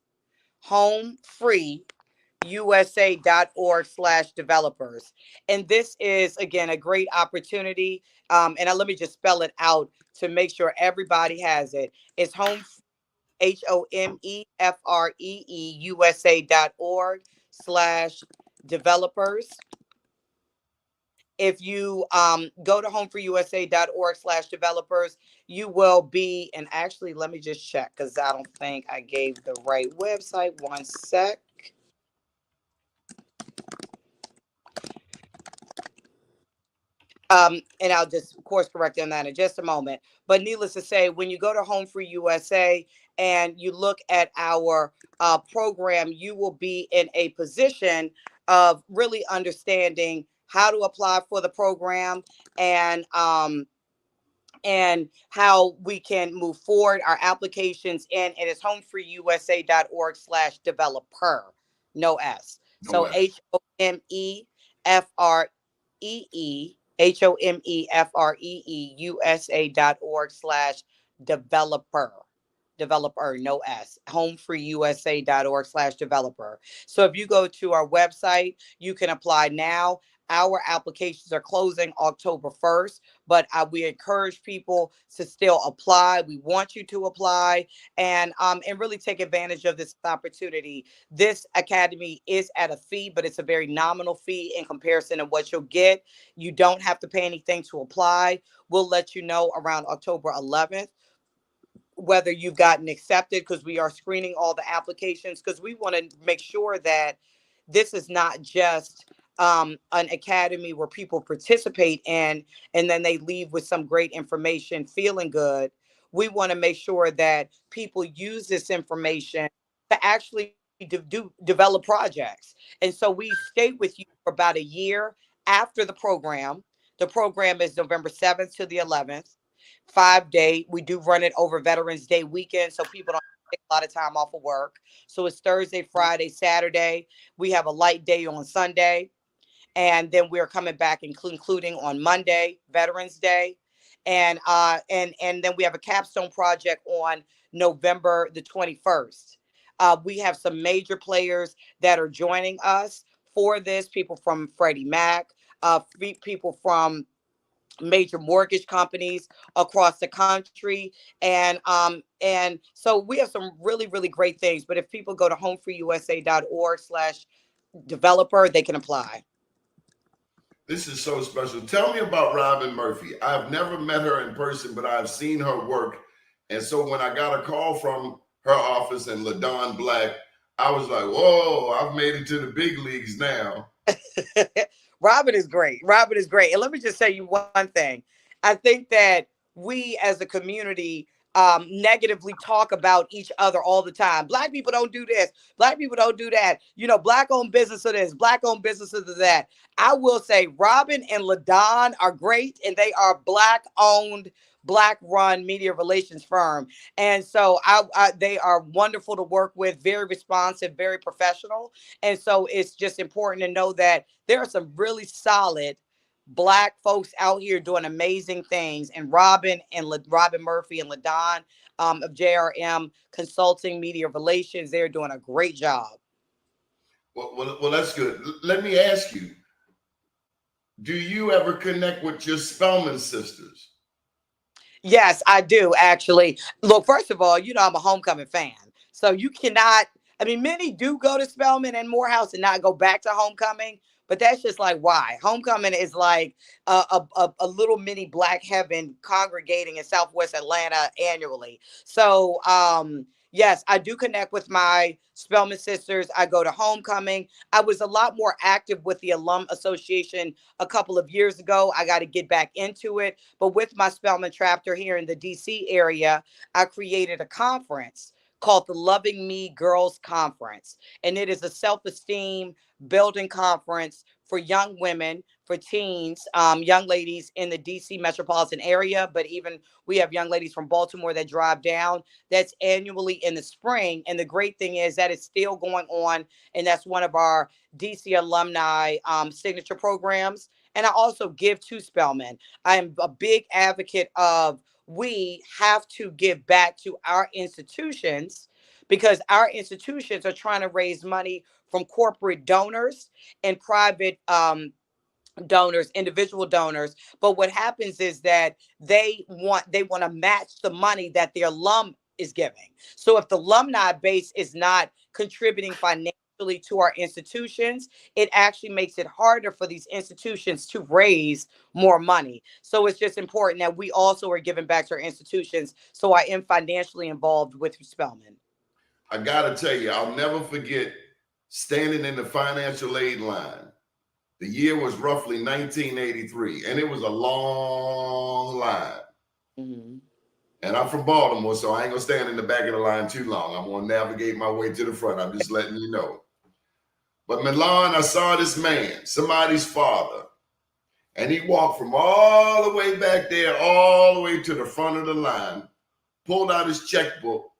HomeFree-USA.org/developers. And this is, again, a great opportunity. Let me just spell it out to make sure everybody has it. It's HomeFree-USA.org/developers. If you go to HomeFree-USA.org/developers, you will be, and actually, let me just check because I don't think I gave the right website. One sec. And I'll just course correct on that in just a moment. But needless to say, when you go to HomeFree-USA and you look at our program, you will be in a position of really understanding how to apply for the program and how we can move forward our applications in. And it's HomeFree-USA.org/developer, no S. So HomeFree-USA.org/developer. Developer, no S. HomeFree-USA.org/developer. So if you go to our website, you can apply now. Our applications are closing October 1st, but we encourage people to still apply. We want you to apply and really take advantage of this opportunity. This academy is at a fee, but it's a very nominal fee in comparison to what you'll get. You don't have to pay anything to apply. We'll let you know around October 11th whether you've gotten accepted, because we are screening all the applications, because we want to make sure that this is not just an academy where people participate in and then they leave with some great information feeling good. We want to make sure that people use this information to actually develop projects. And so we stay with you for about a year after the program. The program is November 7th to the 11th. 5-day. We do run it over Veterans Day weekend, so people don't take a lot of time off of work. So it's Thursday, Friday, Saturday. We have a light day on Sunday, and then we're coming back and concluding on Monday, Veterans Day. And then we have a capstone project on November the 21st. We have some major players that are joining us for this. People from Freddie Mac, people from major mortgage companies across the country, and so we have some really great things. But if people go to homefreeusa.org/developer, they can apply. This is so special. Tell me about Robin Murphy. I've never met her in person, but I've seen her work. And so when I got a call from her office and LaDon Black, I was like, whoa, I've made it to the big leagues now. Robin is great. Robin is great. And let me just tell you one thing. I think that we as a community negatively talk about each other all the time. Black people don't do this. Black people don't do that. You know, black-owned business of this, black-owned businesses of that. I will say Robin and LaDon are great, and they are black-owned, black-run media relations firm. And so they are wonderful to work with, very responsive, very professional. And so it's just important to know that there are some really solid Black folks out here doing amazing things. And Robin Murphy and LaDon of JRM Consulting Media Relations, they're doing a great job. Well, that's good. Let me ask you, do you ever connect with your Spelman sisters? Yes, I do, actually. Look, first of all, you know, I'm a Homecoming fan. So you cannot, I mean, many do go to Spelman and Morehouse and not go back to Homecoming. But that's just like, why? Homecoming is like a little mini Black heaven congregating in Southwest Atlanta annually. So, yes, I do connect with my Spelman sisters. I go to Homecoming. I was a lot more active with the Alum Association a couple of years ago. I got to get back into it. But with my Spelman chapter here in the DC area, I created a conference called the Loving Me Girls Conference. And it is a self-esteem building conference for young women, for teens, young ladies in the DC metropolitan area, but even we have young ladies from Baltimore that drive down. That's annually in the spring. And the great thing is that it's still going on. And that's one of our DC alumni signature programs. And I also give to Spelman. I am a big advocate of we have to give back to our institutions because our institutions are trying to raise money from corporate donors and private donors, individual donors. But what happens is that they want to match the money that the alum is giving. So if the alumni base is not contributing financially to our institutions, it actually makes it harder for these institutions to raise more money. So it's just important that we also are giving back to our institutions. So I am financially involved with Spelman. I gotta tell you, I'll never forget standing in the financial aid line. The year was roughly 1983, and it was a long line. Mm-hmm. And I'm from Baltimore, so I ain't gonna stand in the back of the line too long. I'm gonna navigate my way to the front. I'm just letting you know. But Milan, I saw this man, somebody's father, and he walked from all the way back there, all the way to the front of the line, pulled out his checkbook,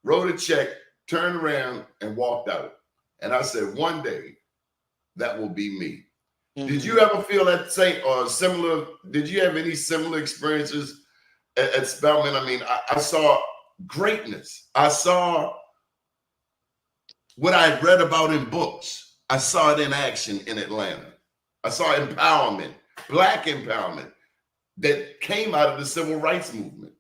wrote a check, turned around, and walked out. And I said, one day, that will be me. Mm-hmm. Did you ever feel that same or similar? Did you have any similar experiences at Spelman? I mean, I saw greatness. I saw what I had read about in books. I saw it in action in Atlanta. I saw empowerment, Black empowerment that came out of the civil rights movement.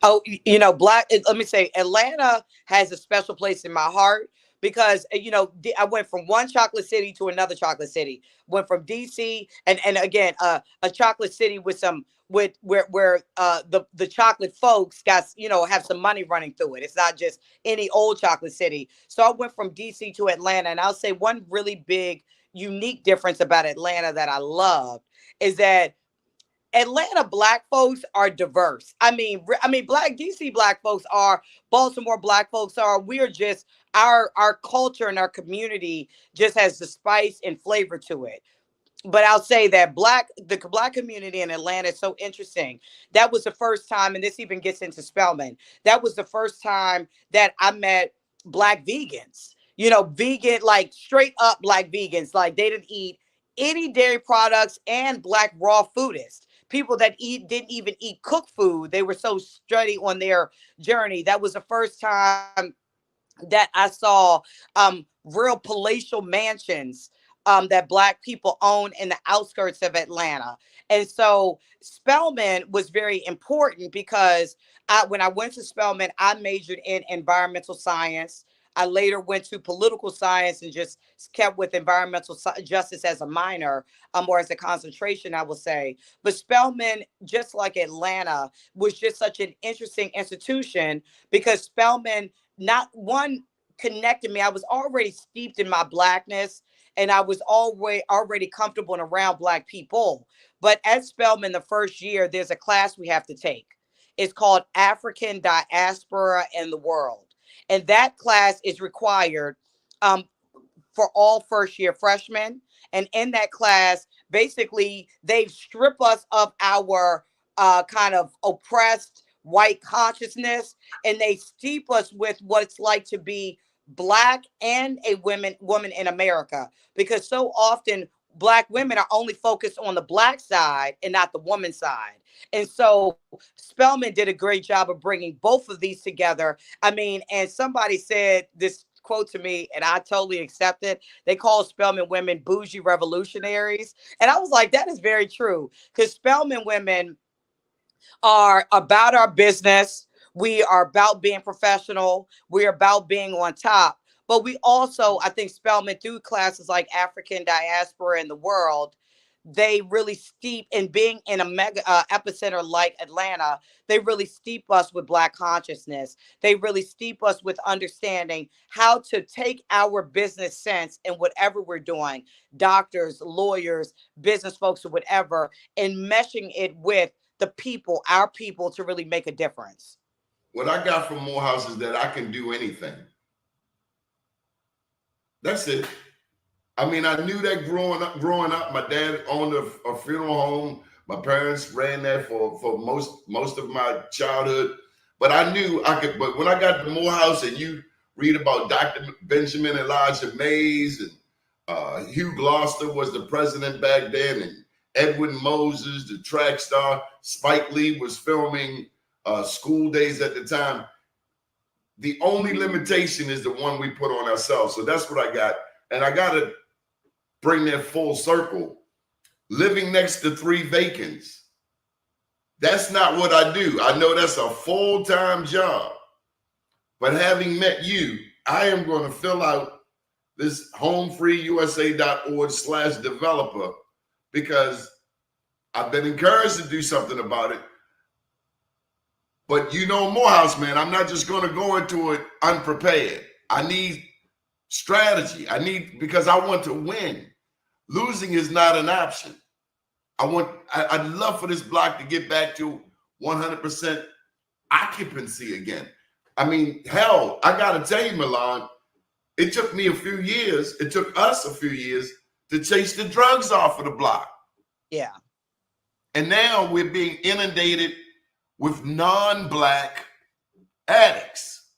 Oh, you know, let me say, Atlanta has a special place in my heart because, you know, I went from one chocolate city to another chocolate city, went from DC and again, a chocolate city with some, where the chocolate folks got, you know, have some money running through it. It's not just any old chocolate city. So I went from DC to Atlanta, and I'll say one really big, unique difference about Atlanta that I loved is that Atlanta Black folks are diverse. I mean, Black DC Black folks are, Baltimore Black folks are. We're just our culture and our community just has the spice and flavor to it. But I'll say that the Black community in Atlanta is so interesting. That was the first time, and this even gets into Spelman. That was the first time that I met Black vegans. You know, vegan, like straight up Black vegans. Like they didn't eat any dairy products and Black raw foodists. People that didn't even eat cooked food. They were so steady on their journey. That was the first time that I saw real palatial mansions that Black people own in the outskirts of Atlanta. And so Spelman was very important because when I went to Spelman, I majored in environmental science. I later went to political science and just kept with environmental justice as a minor, or as a concentration, I will say. But Spelman, just like Atlanta, was just such an interesting institution because Spelman not one connected me. I was already steeped in my Blackness, and I was already comfortable and around Black people. But at Spelman, the first year, there's a class we have to take. It's called African Diaspora and the World. And that class is required for all first year freshmen. And in that class, basically, they strip us of our kind of oppressed white consciousness, and they steep us with what it's like to be Black and a woman in America. Because so often Black women are only focused on the Black side and not the woman side. And so Spelman did a great job of bringing both of these together. I mean, and somebody said this quote to me, and I totally accept it. They call Spelman women bougie revolutionaries. And I was like, that is very true. Because Spelman women are about our business. We are about being professional. We're about being on top. But we also, I think Spelman, through classes like African Diaspora in the World, they really steep in being in a mega epicenter like Atlanta. They really steep us with Black consciousness. They really steep us with understanding how to take our business sense in whatever we're doing, doctors, lawyers, business folks, or whatever, and meshing it with the people, our people, to really make a difference. What I got from Morehouse is that I can do anything. That's it. I mean, I knew that growing up, my dad owned a funeral home. My parents ran that for most of my childhood. But I knew I could. But when I got to Morehouse, and you read about Dr. Benjamin Elijah Mays, and Hugh Gloucester was the president back then, and Edwin Moses, the track star. Spike Lee was filming School Days at the time. The only limitation is the one we put on ourselves. So that's what I got. And I got to bring that full circle. Living next to 3 vacants. That's not what I do. I know that's a full-time job. But having met you, I am going to fill out this HomeFree-USA.org/developer because I've been encouraged to do something about it. But you know, Morehouse, man, I'm not just going to go into it unprepared. I need strategy. Because I want to win. Losing is not an option. I'd love for this block to get back to 100% occupancy again. I mean, hell, I got to tell you, Milan, it took me a few years. It took us a few years to chase the drugs off of the block. Yeah. And now we're being inundated with non-Black addicts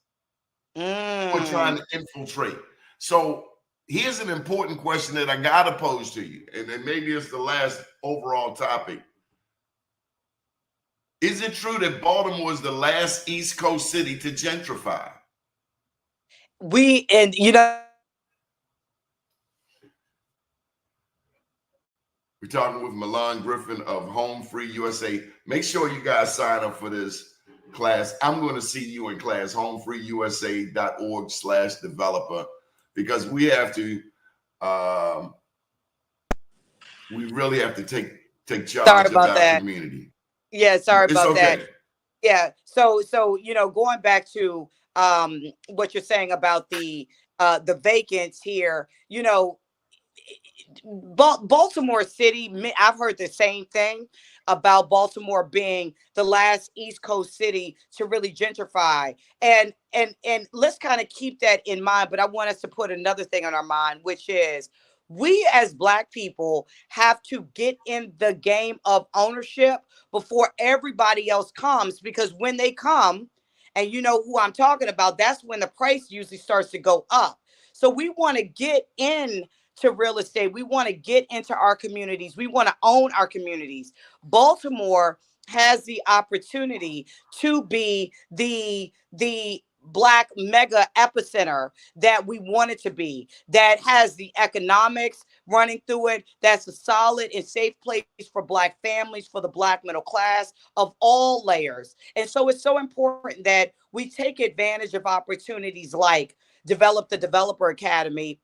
who are trying to infiltrate. So here's an important question that I got to pose to you, and then maybe it's the last overall topic. Is it true that Baltimore is the last East Coast city to gentrify? We're talking with Milan Griffin of HomeFree-USA. Make sure you guys sign up for this class. I'm going to see you in class, HomeFree-USA.org/developer, because we have to, we really have to take charge of our community. Yeah, sorry about that. Yeah, so going back to what you're saying about the vacants here, Baltimore City, I've heard the same thing about Baltimore being the last East Coast city to really gentrify. And let's kind of keep that in mind. But I want us to put another thing on our mind, which is we as Black people have to get in the game of ownership before everybody else comes, because when they come, and you know who I'm talking about, that's when the price usually starts to go up. So we want to get in to real estate. We want to get into our communities. We want to own our communities. Baltimore has the opportunity to be the Black mega epicenter that we want it to be, that has the economics running through it, that's a solid and safe place for Black families, for the Black middle class of all layers. And so it's so important that we take advantage of opportunities like Develop the Developer Academy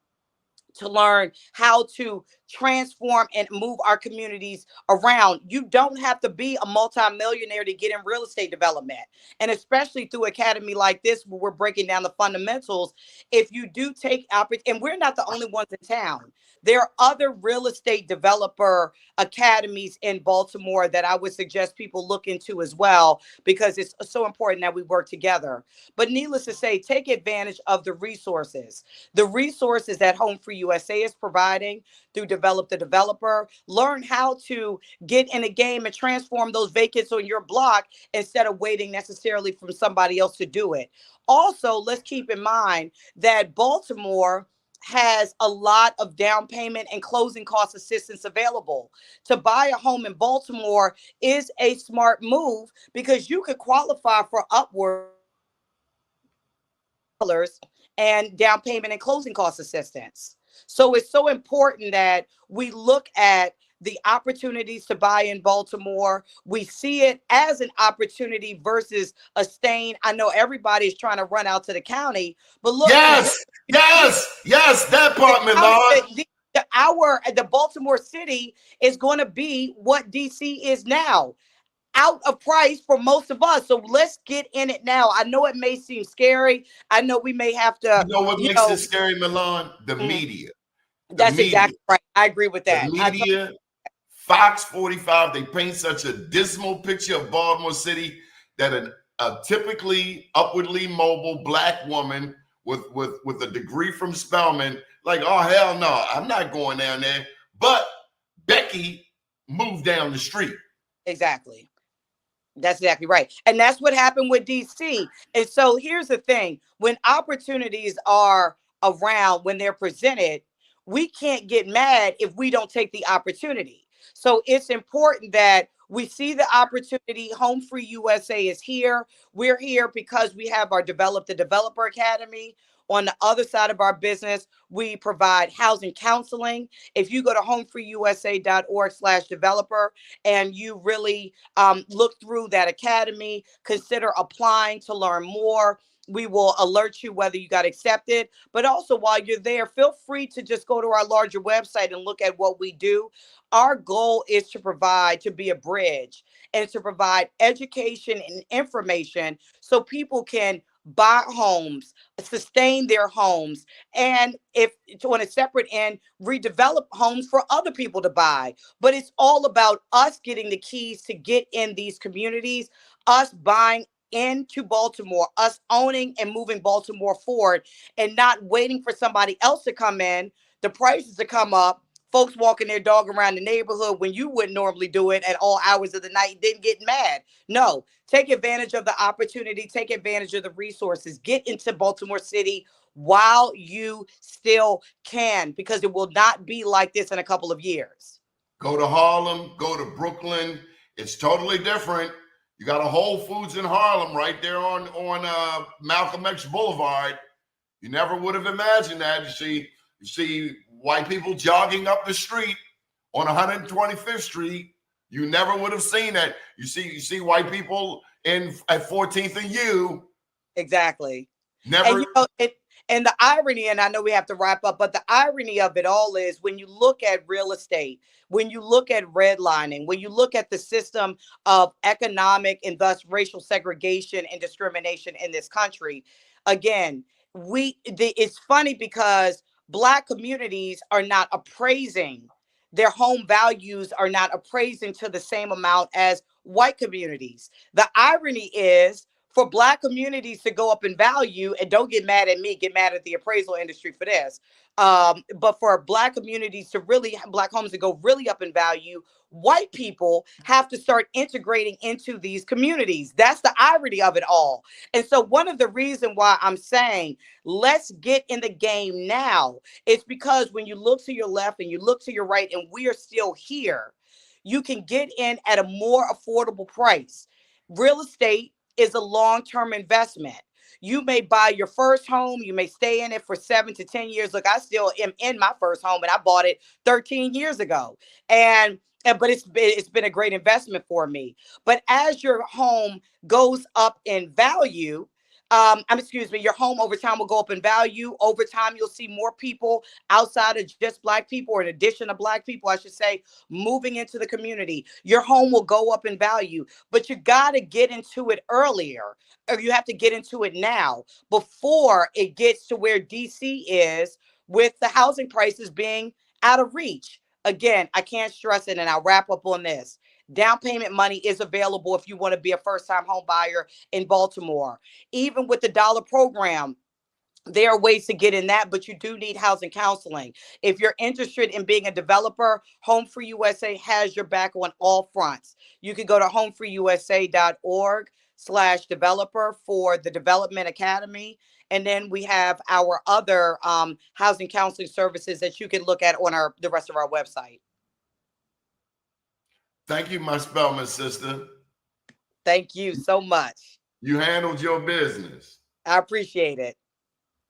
to learn how to transform and move our communities around. You don't have to be a multimillionaire to get in real estate development. And especially through academy like this, where we're breaking down the fundamentals, if you do take and we're not the only ones in town. There are other real estate developer academies in Baltimore that I would suggest people look into as well, because it's so important that we work together. But needless to say, take advantage of the resources that HomeFree-USA is providing through Develop the Developer. Learn how to get in a game and transform those vacancies on your block instead of waiting necessarily for somebody else to do it. Also, let's keep in mind that Baltimore has a lot of down payment and closing cost assistance available. To buy a home in Baltimore is a smart move because you could qualify for upward and down payment and closing cost assistance. So it's so important that we look at the opportunities to buy in Baltimore. We see it as an opportunity versus a stain. I know everybody's trying to run out to the county, but look. Yes, that part, Milan. The Baltimore city is going to be what DC is now, out of price for most of us. So let's get in it now. I know it may seem scary. I know we may have to. You know what makes it scary, Milan? The media. That's exactly right. I agree with that. The media, Fox 45, they paint such a dismal picture of Baltimore City that a typically upwardly mobile Black woman with a degree from Spelman, like, oh, hell no, I'm not going down there. But Becky moved down the street. Exactly. That's exactly right. And that's what happened with DC. And so here's the thing. When opportunities are around, when they're presented, we can't get mad if we don't take the opportunity. So it's important that we see the opportunity. HomeFree-USA is here. We're here because we have our Develop the Developer Academy. On the other side of our business, we provide housing counseling. If you go to homefreeusa.org/developer and you really look through that academy, consider applying to learn more. We will alert you whether you got accepted. But also while you're there, feel free to just go to our larger website and look at what we do. Our goal is to be a bridge and to provide education and information so people can buy homes, sustain their homes, and if on a separate end, redevelop homes for other people to buy. But it's all about us getting the keys to get in these communities, us buying into Baltimore, us owning and moving Baltimore forward, and not waiting for somebody else to come in, the prices to come up, folks walking their dog around the neighborhood when you wouldn't normally do it at all hours of the night, then get mad. No, take advantage of the opportunity, take advantage of the resources, get into Baltimore City while you still can, because it will not be like this in a couple of years. Go to Harlem, go to Brooklyn. It's totally different. You got a Whole Foods in Harlem right there on Malcolm X Boulevard. You never would have imagined that. You see white people jogging up the street on 125th Street. You never would have seen that. You see white people at 14th and U. Exactly. Never. And the irony, and I know we have to wrap up, but the irony of it all is when you look at real estate, when you look at redlining, when you look at the system of economic and thus racial segregation and discrimination in this country, again, it's funny because Black communities are not appraising, their home values are not appraising to the same amount as white communities. The irony is, for Black communities to go up in value, and don't get mad at me, get mad at the appraisal industry for this. But for Black communities to really, Black homes to go really up in value, white people have to start integrating into these communities. That's the irony of it all. And so one of the reasons why I'm saying let's get in the game now, it's because when you look to your left and you look to your right and we are still here, you can get in at a more affordable price. Real estate is a long-term investment. You may buy your first home, you may stay in it for 7 to 10 years. Look, I still am in my first home and I bought it 13 years ago. But it's been a great investment for me. But as your home goes up in value, your home over time will go up in value. Over time, you'll see more people outside of just Black people, or in addition to Black people, I should say, moving into the community. Your home will go up in value, but you got to get into it earlier, or you have to get into it now before it gets to where DC is with the housing prices being out of reach. Again, I can't stress it, and I'll wrap up on this. Down payment money is available if you want to be a first-time home buyer in Baltimore. Even with the dollar program, there are ways to get in that, but you do need housing counseling. If you're interested in being a developer, HomeFree-USA has your back on all fronts. You can go to homefreeusa.org/developer for the Development Academy. And then we have our other housing counseling services that you can look at on the rest of our website. Thank you, my Spelman sister. Thank you so much. You handled your business. I appreciate it.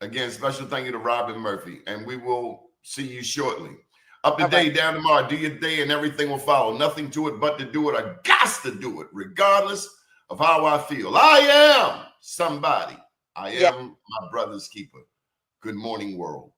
Again, special thank you to Robin Murphy, and we will see you shortly. Up to All date, right. down tomorrow. Do your day, and everything will follow. Nothing to it but to do it. I got to do it, regardless of how I feel. I am somebody. I am my brother's keeper. Good morning, world.